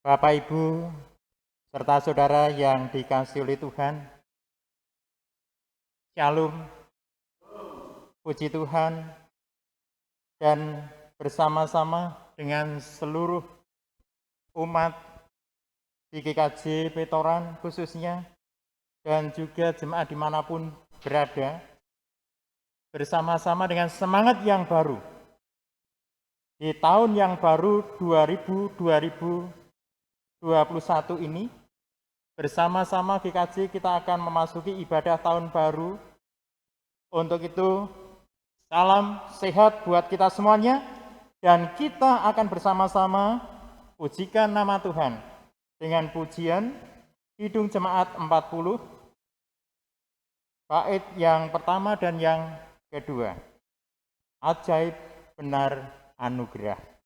Bapak, Ibu, serta saudara yang dikasihi oleh Tuhan, Shalom, puji Tuhan, dan bersama-sama dengan seluruh umat di GKJ Petoran khususnya, dan juga jemaat dimanapun berada, bersama-sama dengan semangat yang baru, di tahun yang baru 2021 ini, bersama-sama GKJ kita akan memasuki ibadah tahun baru. Untuk itu, salam sehat buat kita semuanya, dan kita akan bersama-sama pujikan nama Tuhan dengan pujian Kidung Jemaat 40, bait yang pertama dan yang kedua. Ajaib benar anugerah.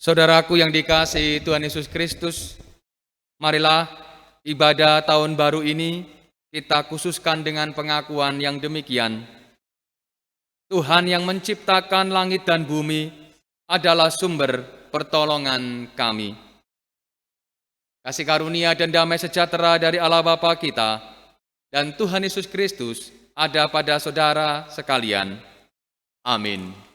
Saudaraku yang dikasihi Tuhan Yesus Kristus, marilah ibadah tahun baru ini kita khususkan dengan pengakuan yang demikian. Tuhan yang menciptakan langit dan bumi adalah sumber pertolongan kami. Kasih karunia dan damai sejahtera dari Allah Bapa kita dan Tuhan Yesus Kristus ada pada saudara sekalian. Amin.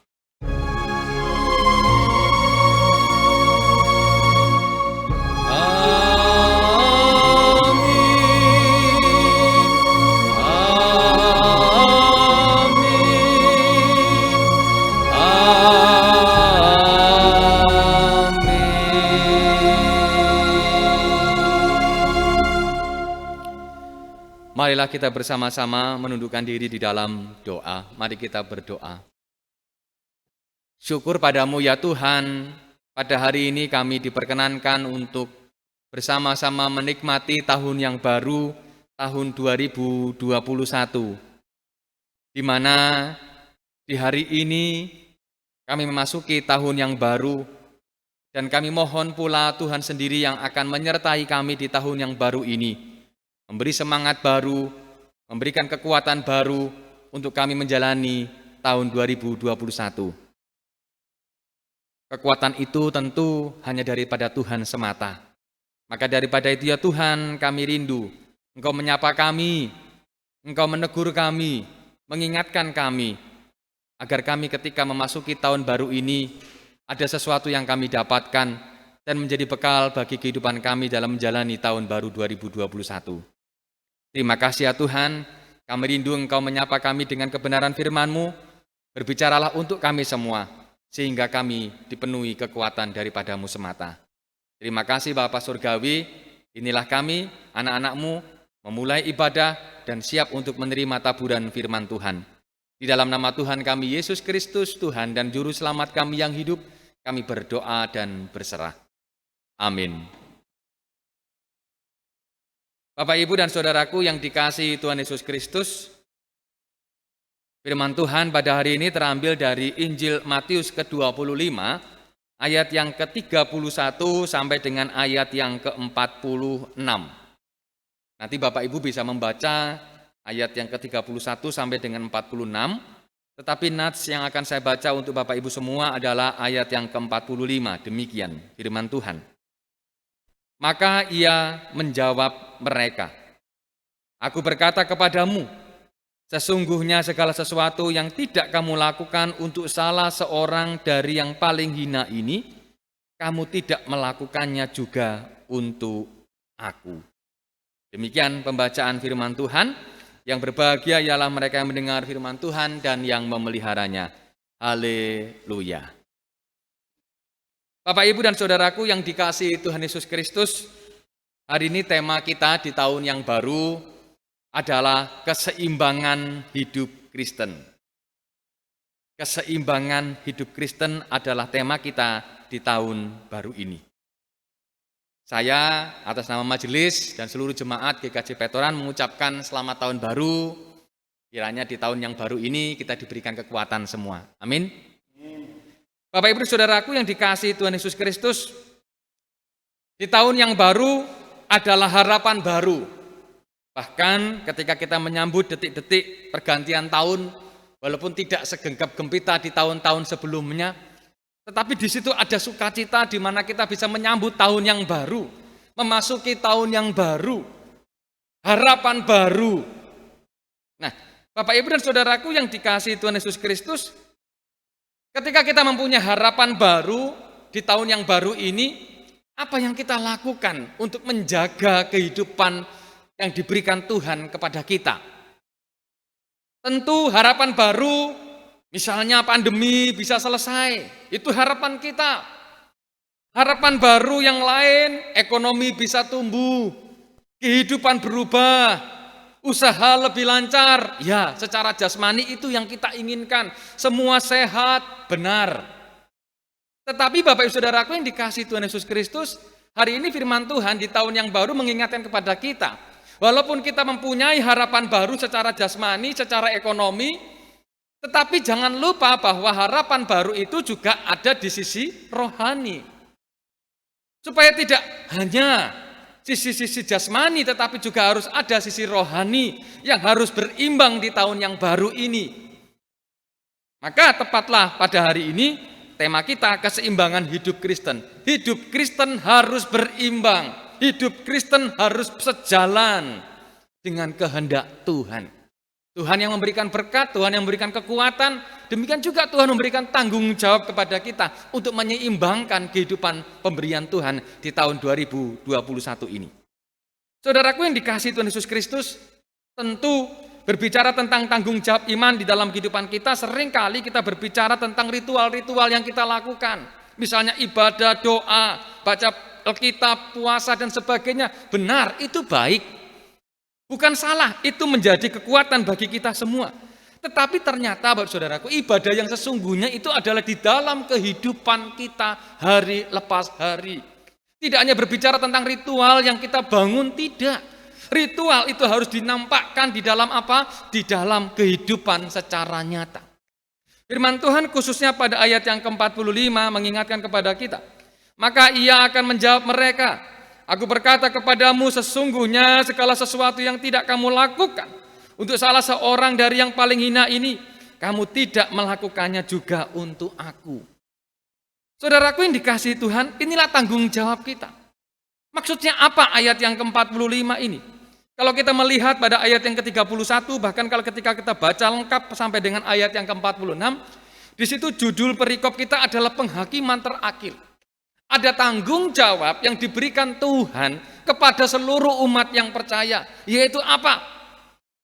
Marilah kita bersama-sama menundukkan diri di dalam doa. Mari kita berdoa. Syukur padamu ya Tuhan, pada hari ini kami diperkenankan untuk bersama-sama menikmati tahun yang baru, tahun 2021. Di mana di hari ini kami memasuki tahun yang baru, dan kami mohon pula Tuhan sendiri yang akan menyertai kami di tahun yang baru ini, memberi semangat baru, memberikan kekuatan baru untuk kami menjalani tahun 2021. Kekuatan itu tentu hanya daripada Tuhan semata. Maka daripada itu ya Tuhan, kami rindu Engkau menyapa kami, Engkau menegur kami, mengingatkan kami, agar kami ketika memasuki tahun baru ini ada sesuatu yang kami dapatkan dan menjadi bekal bagi kehidupan kami dalam menjalani tahun baru 2021. Terima kasih ya Tuhan, kami rindu Engkau menyapa kami dengan kebenaran firman-Mu. Berbicaralah untuk kami semua. sehingga kami dipenuhi kekuatan daripada-Mu semata. Terima kasih Bapa Surgawi, inilah kami, anak-anak-Mu, memulai ibadah dan siap untuk menerima taburan firman Tuhan. Di dalam nama Tuhan kami, Yesus Kristus, Tuhan dan Juru Selamat kami yang hidup, kami berdoa dan berserah. Amin. Bapak, Ibu, dan Saudaraku yang dikasihi Tuhan Yesus Kristus, firman Tuhan pada hari ini terambil dari Injil Matius ke-25, ayat yang ke-31 sampai dengan ayat yang ke-46. Nanti Bapak Ibu bisa membaca ayat yang ke-31 sampai dengan 46, tetapi nats yang akan saya baca untuk Bapak Ibu semua adalah ayat yang ke-45, demikian firman Tuhan. Maka ia menjawab mereka, "Aku berkata kepadamu, sesungguhnya segala sesuatu yang tidak kamu lakukan untuk salah seorang dari yang paling hina ini, kamu tidak melakukannya juga untuk aku." Demikian pembacaan firman Tuhan. Yang berbahagia ialah mereka yang mendengar firman Tuhan dan yang memeliharanya. Haleluya. Bapak, Ibu, dan Saudaraku yang dikasihi Tuhan Yesus Kristus, hari ini tema kita di tahun yang baru adalah keseimbangan hidup Kristen. Keseimbangan hidup Kristen adalah tema kita di tahun baru ini. Saya atas nama majelis dan seluruh jemaat GKJ Petoran mengucapkan selamat tahun baru. Kiranya di tahun yang baru ini kita diberikan kekuatan semua. Amin. Bapak, Ibu, Saudaraku yang dikasihi Tuhan Yesus Kristus, di tahun yang baru adalah harapan baru. Bahkan ketika kita menyambut detik-detik pergantian tahun, walaupun tidak segenggam gempita di tahun-tahun sebelumnya, tetapi di situ ada sukacita di mana kita bisa menyambut tahun yang baru, memasuki tahun yang baru, harapan baru. Nah, Bapak, Ibu, dan Saudaraku yang dikasihi Tuhan Yesus Kristus, ketika kita mempunyai harapan baru di tahun yang baru ini, apa yang kita lakukan untuk menjaga kehidupan yang diberikan Tuhan kepada kita? Tentu harapan baru, misalnya pandemi bisa selesai, itu harapan kita. Harapan baru yang lain, ekonomi bisa tumbuh, kehidupan berubah, usaha lebih lancar. Ya, secara jasmani itu yang kita inginkan. Semua sehat, benar. Tetapi Bapak Ibu Saudaraku yang dikasihi Tuhan Yesus Kristus, hari ini firman Tuhan di tahun yang baru mengingatkan kepada kita, walaupun kita mempunyai harapan baru secara jasmani, secara ekonomi, tetapi jangan lupa bahwa harapan baru itu juga ada di sisi rohani. Supaya tidak hanya sisi-sisi jasmani, tetapi juga harus ada sisi rohani yang harus berimbang di tahun yang baru ini. Maka tepatlah pada hari ini tema kita keseimbangan hidup Kristen. Hidup Kristen harus berimbang. Hidup Kristen harus sejalan dengan kehendak Tuhan. Tuhan yang memberikan berkat, Tuhan yang memberikan kekuatan, demikian juga Tuhan memberikan tanggung jawab kepada kita untuk menyeimbangkan kehidupan pemberian Tuhan di tahun 2021 ini. Saudaraku yang dikasihi Tuhan Yesus Kristus, tentu berbicara tentang tanggung jawab iman di dalam kehidupan kita, seringkali kita berbicara tentang ritual-ritual yang kita lakukan. Misalnya ibadah, doa, baca Alkitab, puasa, dan sebagainya. Benar, itu baik. Bukan salah, itu menjadi kekuatan bagi kita semua. Tetapi ternyata Bapak Saudaraku, ibadah yang sesungguhnya itu adalah di dalam kehidupan kita hari lepas hari. Tidak hanya berbicara tentang ritual yang kita bangun, tidak. Ritual itu harus dinampakkan di dalam apa? Di dalam kehidupan secara nyata. Firman Tuhan khususnya pada ayat yang ke-45 mengingatkan kepada kita. Maka ia akan menjawab mereka, "Aku berkata kepadamu, sesungguhnya segala sesuatu yang tidak kamu lakukan untuk salah seorang dari yang paling hina ini, kamu tidak melakukannya juga untuk aku." Saudaraku yang dikasihi Tuhan, inilah tanggung jawab kita. Maksudnya apa ayat yang ke-45 ini? Kalau kita melihat pada ayat yang ke-31, bahkan kalau ketika kita baca lengkap sampai dengan ayat yang ke-46, di situ judul perikop kita adalah penghakiman terakhir. Ada tanggung jawab yang diberikan Tuhan kepada seluruh umat yang percaya, yaitu apa?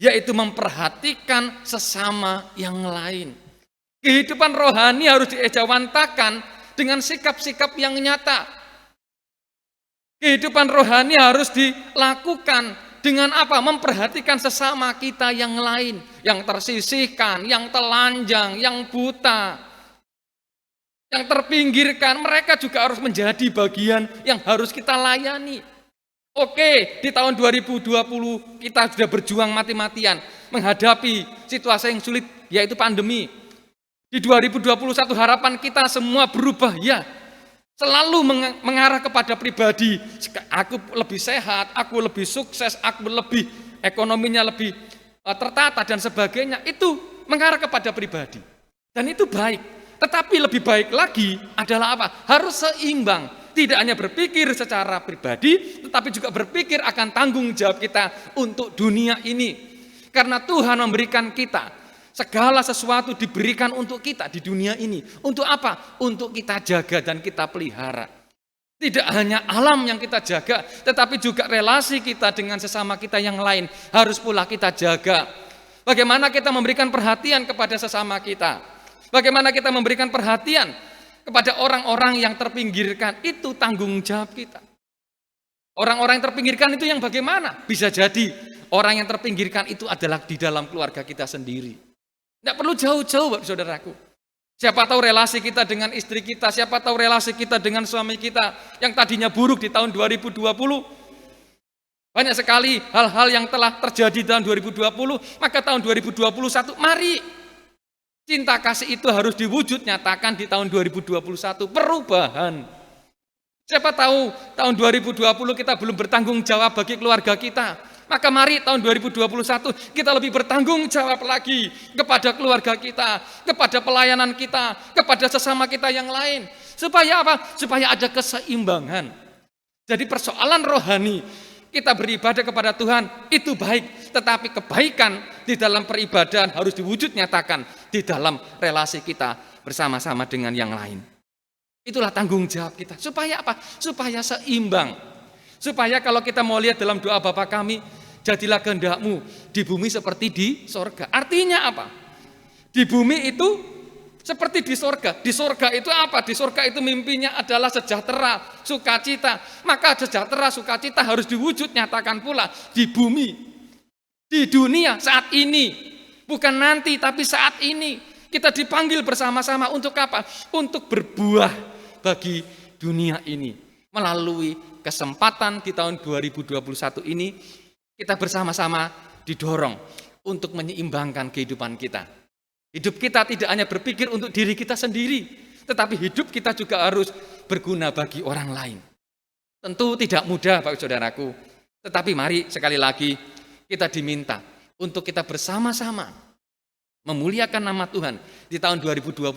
Yaitu memperhatikan sesama yang lain. Kehidupan rohani harus diejawantakan dengan sikap-sikap yang nyata. Kehidupan rohani harus dilakukan dengan apa? Memperhatikan sesama kita yang lain, yang tersisihkan, yang telanjang, yang buta, yang terpinggirkan. Mereka juga harus menjadi bagian yang harus kita layani. Oke, di tahun 2020 kita sudah berjuang mati-matian menghadapi situasi yang sulit, yaitu pandemi. Di 2021 harapan kita semua berubah, ya. Selalu mengarah kepada pribadi. Aku lebih sehat, aku lebih sukses, aku lebih ekonominya lebih tertata dan sebagainya. Itu mengarah kepada pribadi. Dan itu baik. Tetapi lebih baik lagi adalah apa? Harus seimbang. Tidak hanya berpikir secara pribadi, tetapi juga berpikir akan tanggung jawab kita untuk dunia ini. Karena Tuhan memberikan kita segala sesuatu diberikan untuk kita di dunia ini. Untuk apa? Untuk kita jaga dan kita pelihara. Tidak hanya alam yang kita jaga, tetapi juga relasi kita dengan sesama kita yang lain harus pula kita jaga. Bagaimana kita memberikan perhatian kepada sesama kita? Bagaimana kita memberikan perhatian kepada orang-orang yang terpinggirkan? Itu tanggung jawab kita. Orang-orang yang terpinggirkan itu yang bagaimana? Bisa jadi orang yang terpinggirkan itu adalah di dalam keluarga kita sendiri. Tidak perlu jauh-jauh, Bapak Saudaraku. Siapa tahu relasi kita dengan istri kita, siapa tahu relasi kita dengan suami kita yang tadinya buruk di tahun 2020. Banyak sekali hal-hal yang telah terjadi di tahun 2020, maka tahun 2021 mari cinta kasih itu harus diwujud nyatakan di tahun 2021, perubahan. Siapa tahu tahun 2020 kita belum bertanggung jawab bagi keluarga kita. Maka mari tahun 2021 kita lebih bertanggung jawab lagi kepada keluarga kita, kepada pelayanan kita, kepada sesama kita yang lain. Supaya apa? Supaya ada keseimbangan. Jadi persoalan rohani, kita beribadah kepada Tuhan, itu baik. Tetapi kebaikan di dalam peribadahan harus diwujud nyatakan di dalam relasi kita bersama-sama dengan yang lain. Itulah tanggung jawab kita. Supaya apa? Supaya seimbang. Supaya kalau kita mau lihat dalam doa Bapa kami, jadilah kehendak-Mu di bumi seperti di sorga. Artinya apa? Di bumi itu seperti di sorga. Di sorga itu apa? Di sorga itu mimpinya adalah sejahtera, sukacita. Maka sejahtera, sukacita harus diwujud nyatakan pula di bumi. Di dunia saat ini. Bukan nanti, tapi saat ini. Kita dipanggil bersama-sama untuk apa? Untuk berbuah bagi dunia ini. Melalui kesempatan di tahun 2021 ini, kita bersama-sama didorong untuk menyeimbangkan kehidupan kita. Hidup kita tidak hanya berpikir untuk diri kita sendiri, tetapi hidup kita juga harus berguna bagi orang lain. Tentu tidak mudah, Bapak Saudaraku, tetapi mari sekali lagi kita diminta untuk kita bersama-sama memuliakan nama Tuhan di tahun 2021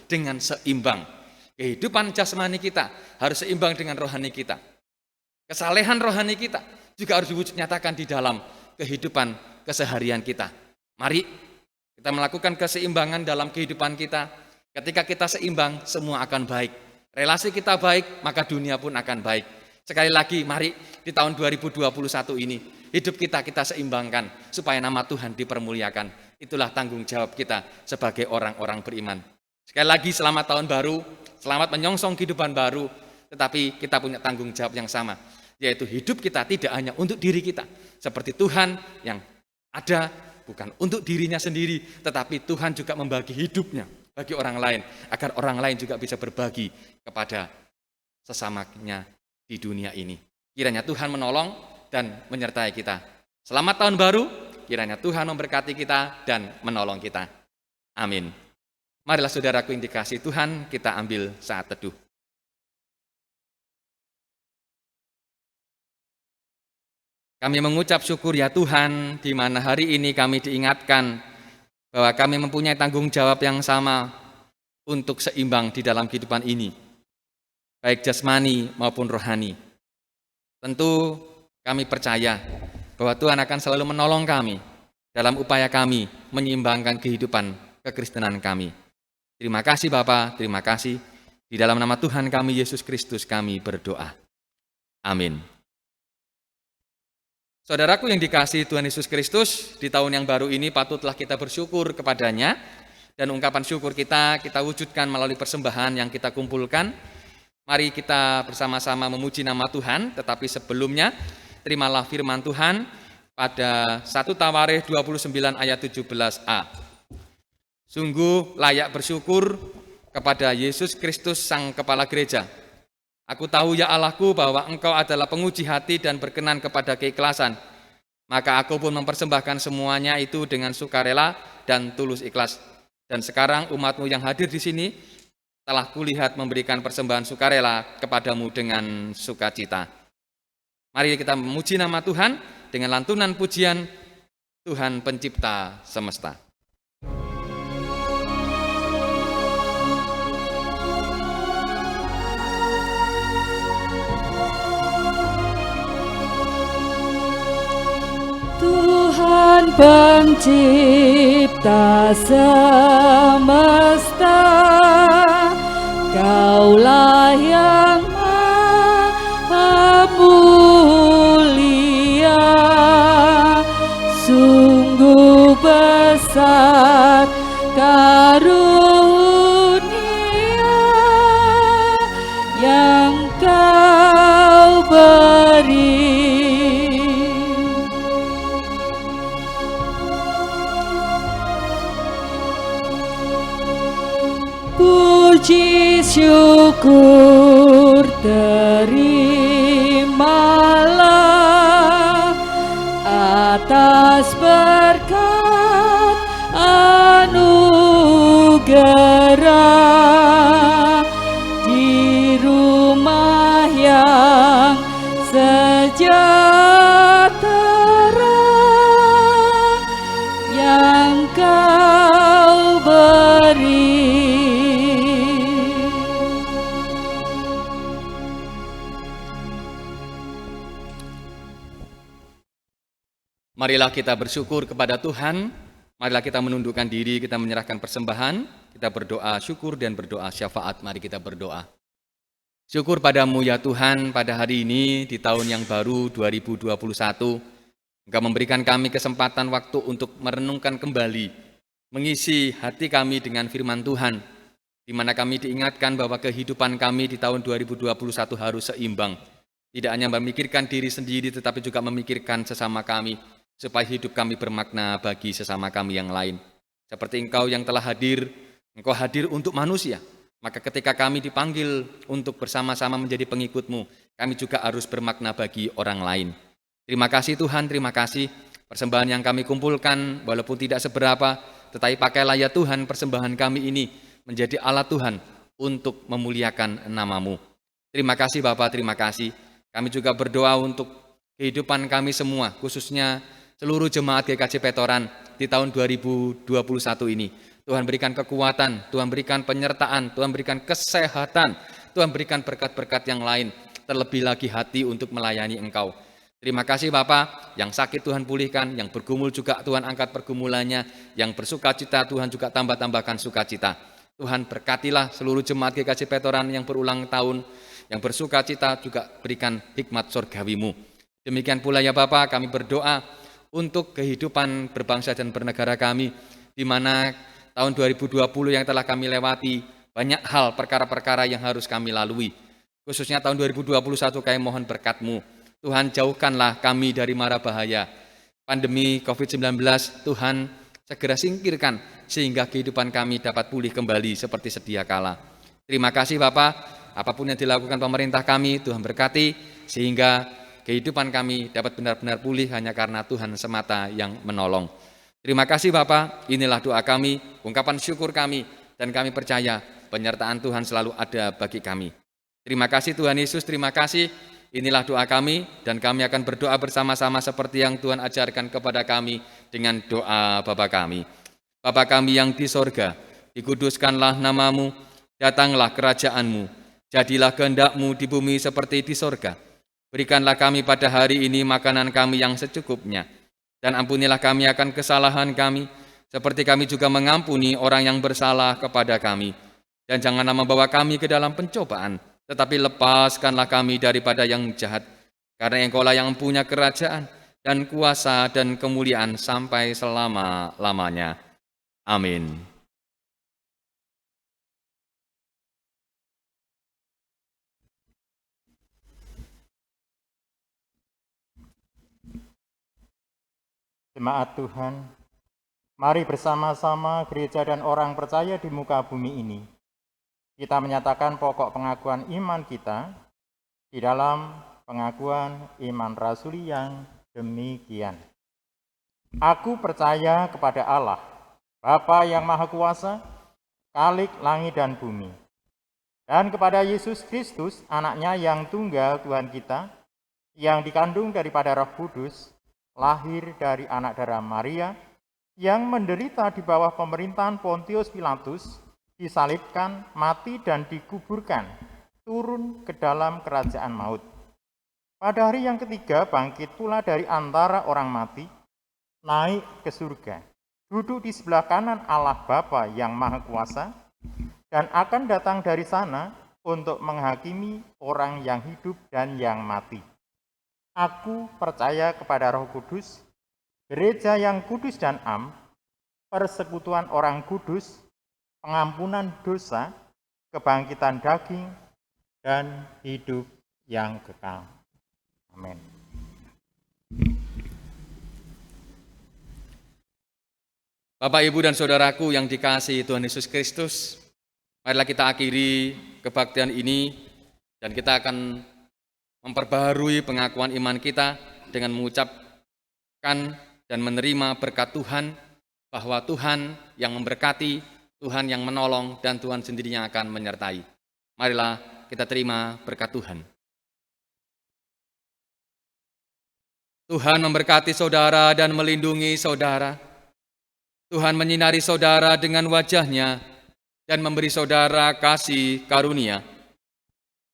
dengan seimbang. Kehidupan jasmani kita harus seimbang dengan rohani kita. Kesalehan rohani kita juga harus diwujud nyatakan di dalam kehidupan keseharian kita. Mari kita melakukan keseimbangan dalam kehidupan kita. Ketika kita seimbang, semua akan baik. Relasi kita baik, maka dunia pun akan baik. Sekali lagi, mari di tahun 2021 ini, hidup kita seimbangkan supaya nama Tuhan dipermuliakan. Itulah tanggung jawab kita sebagai orang-orang beriman. Sekali lagi, selamat tahun baru, selamat menyongsong kehidupan baru, tetapi kita punya tanggung jawab yang sama, yaitu hidup kita tidak hanya untuk diri kita, seperti Tuhan yang ada bukan untuk dirinya sendiri, tetapi Tuhan juga membagi hidupnya bagi orang lain, agar orang lain juga bisa berbagi kepada sesamanya di dunia ini. Kiranya Tuhan menolong dan menyertai kita. Selamat tahun baru, kiranya Tuhan memberkati kita dan menolong kita. Amin. Marilah saudaraku yang dikasihi Tuhan, kita ambil saat teduh. Kami mengucap syukur ya Tuhan, di mana hari ini kami diingatkan bahwa kami mempunyai tanggung jawab yang sama untuk seimbang di dalam kehidupan ini, baik jasmani maupun rohani. Tentu kami percaya bahwa Tuhan akan selalu menolong kami dalam upaya kami menyeimbangkan kehidupan kekristenan kami. Terima kasih Bapa, terima kasih. Di dalam nama Tuhan kami Yesus Kristus kami berdoa. Amin. Saudaraku yang dikasihi Tuhan Yesus Kristus, di tahun yang baru ini patutlah kita bersyukur kepadanya dan ungkapan syukur kita wujudkan melalui persembahan yang kita kumpulkan. Mari kita bersama-sama memuji nama Tuhan, tetapi sebelumnya terimalah firman Tuhan pada 1 Tawarikh 29 ayat 17a. Sungguh layak bersyukur kepada Yesus Kristus Sang Kepala Gereja. Aku tahu ya Allahku bahwa Engkau adalah penguji hati dan berkenan kepada keikhlasan. Maka aku pun mempersembahkan semuanya itu dengan sukarela dan tulus ikhlas. Dan sekarang umatmu yang hadir di sini telah kulihat memberikan persembahan sukarela kepadamu dengan sukacita. Mari kita memuji nama Tuhan dengan lantunan pujian Tuhan Pencipta Semesta. Tuhan Pencipta semesta, Kaulah yang Maha Mulia. Sungguh besar karunia yang Kau beri. Puji syukur terimalah atas berkat anugerah di rumah yang sejahtera yang Kau beri. Marilah kita bersyukur kepada Tuhan, marilah kita menundukkan diri, kita menyerahkan persembahan, kita berdoa syukur dan berdoa syafaat. Mari kita berdoa. Syukur padamu ya Tuhan, pada hari ini di tahun yang baru 2021, Engkau memberikan kami kesempatan waktu untuk merenungkan kembali, mengisi hati kami dengan firman Tuhan, di mana kami diingatkan bahwa kehidupan kami di tahun 2021 harus seimbang. Tidak hanya memikirkan diri sendiri, tetapi juga memikirkan sesama kami, supaya hidup kami bermakna bagi sesama kami yang lain. Seperti Engkau yang telah hadir, Engkau hadir untuk manusia. Maka ketika kami dipanggil untuk bersama-sama menjadi pengikut-Mu, kami juga harus bermakna bagi orang lain. Terima kasih Tuhan, terima kasih. Persembahan yang kami kumpulkan, walaupun tidak seberapa, tetapi pakailah ya Tuhan persembahan kami ini menjadi alat Tuhan untuk memuliakan nama-Mu. Terima kasih Bapa, terima kasih. Kami juga berdoa untuk kehidupan kami semua, khususnya seluruh jemaat GKJ Petoran di tahun 2021 ini. Tuhan berikan kekuatan, Tuhan berikan penyertaan, Tuhan berikan kesehatan, Tuhan berikan berkat-berkat yang lain, terlebih lagi hati untuk melayani Engkau. Terima kasih Bapa, yang sakit Tuhan pulihkan, yang bergumul juga Tuhan angkat pergumulannya, yang bersukacita Tuhan juga tambah-tambahkan sukacita. Tuhan berkatilah seluruh jemaat GKJ Petoran yang berulang tahun, yang bersukacita juga berikan hikmat surgawi-Mu. Demikian pula ya Bapa, kami berdoa untuk kehidupan berbangsa dan bernegara kami, di mana tahun 2020 yang telah kami lewati, banyak hal perkara-perkara yang harus kami lalui. Khususnya tahun 2021 kami mohon berkat-Mu. Tuhan jauhkanlah kami dari mara bahaya. Pandemi COVID-19 Tuhan segera singkirkan, sehingga kehidupan kami dapat pulih kembali seperti sedia kala. Terima kasih Bapak, apapun yang dilakukan pemerintah kami, Tuhan berkati, sehingga kehidupan kami dapat benar-benar pulih hanya karena Tuhan semata yang menolong. Terima kasih Bapak, inilah doa kami, ungkapan syukur kami, dan kami percaya penyertaan Tuhan selalu ada bagi kami. Terima kasih Tuhan Yesus, terima kasih. Inilah doa kami, dan kami akan berdoa bersama-sama seperti yang Tuhan ajarkan kepada kami dengan doa Bapa kami. Bapa kami yang di sorga, dikuduskanlah nama-Mu, datanglah kerajaan-Mu, jadilah kehendak-Mu di bumi seperti di sorga. Berikanlah kami pada hari ini makanan kami yang secukupnya, dan ampunilah kami akan kesalahan kami, seperti kami juga mengampuni orang yang bersalah kepada kami. Dan janganlah membawa kami ke dalam pencobaan, tetapi lepaskanlah kami daripada yang jahat, karena Engkau-lah yang punya kerajaan, dan kuasa, dan kemuliaan sampai selama-lamanya. Amin. Jemaat Tuhan, mari bersama-sama gereja dan orang percaya di muka bumi ini, kita menyatakan pokok pengakuan iman kita di dalam pengakuan iman rasuli yang demikian. Aku percaya kepada Allah, Bapa yang Maha Kuasa, Khalik langit dan bumi, dan kepada Yesus Kristus, anaknya yang tunggal Tuhan kita, yang dikandung daripada Roh Kudus, lahir dari anak darah Maria, yang menderita di bawah pemerintahan Pontius Pilatus, disalibkan, mati dan dikuburkan, turun ke dalam kerajaan maut. Pada hari yang ketiga bangkit pula dari antara orang mati, naik ke surga, duduk di sebelah kanan Allah Bapa yang Maha Kuasa, dan akan datang dari sana untuk menghakimi orang yang hidup dan yang mati. Aku percaya kepada Roh Kudus, gereja yang kudus dan am, persekutuan orang kudus, pengampunan dosa, kebangkitan daging, dan hidup yang kekal. Amin. Bapak, Ibu, dan Saudaraku yang dikasihi Tuhan Yesus Kristus, marilah kita akhiri kebaktian ini dan kita akan memperbaharui pengakuan iman kita dengan mengucapkan dan menerima berkat Tuhan, bahwa Tuhan yang memberkati, Tuhan yang menolong, dan Tuhan sendirinya akan menyertai. Marilah kita terima berkat Tuhan. Tuhan memberkati saudara dan melindungi saudara. Tuhan menyinari saudara dengan wajah-Nya dan memberi saudara kasih karunia.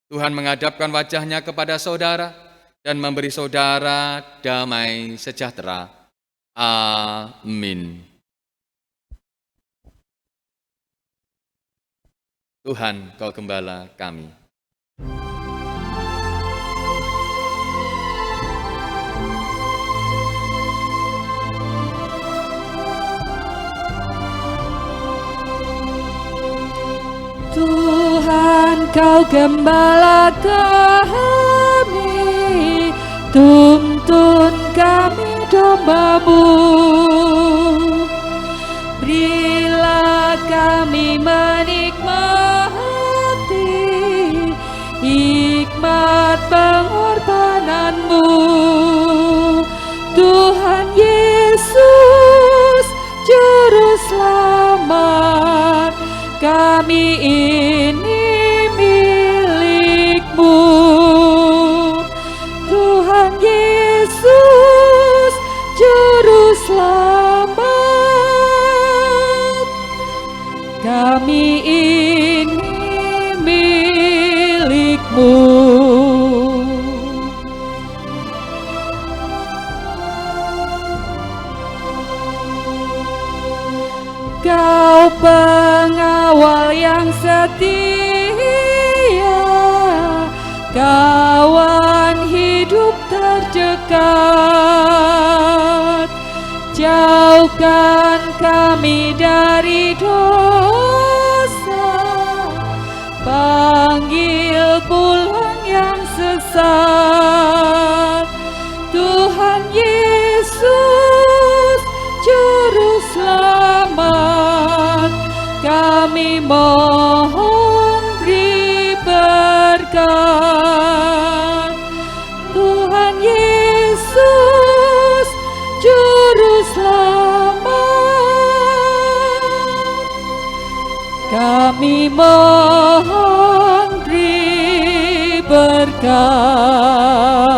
Tuhan menghadapkan wajah-Nya kepada saudara dan memberi saudara damai sejahtera. Amin. Tuhan, Kau Gembala kami. Tuhan, Kau Gembala kami, tuntun kami domba-Mu. Berilah kami menikmati hikmat pengorbanan-Mu. Tuhan Yesus, Juru Selamat, kami ini milik-Mu. Tuhan Yesus, Juru Selamat, kami ini milik-Mu. Kau pengawal yang setia, kawan hidup terdekat, jauhkan kami dari dosa, panggil pulang yang sesat. Tuhan Yesus, Juru Selamat, kami mohon beri berkat. Tuhan Yesus, Juru Selamat, kami mohon beri berkat.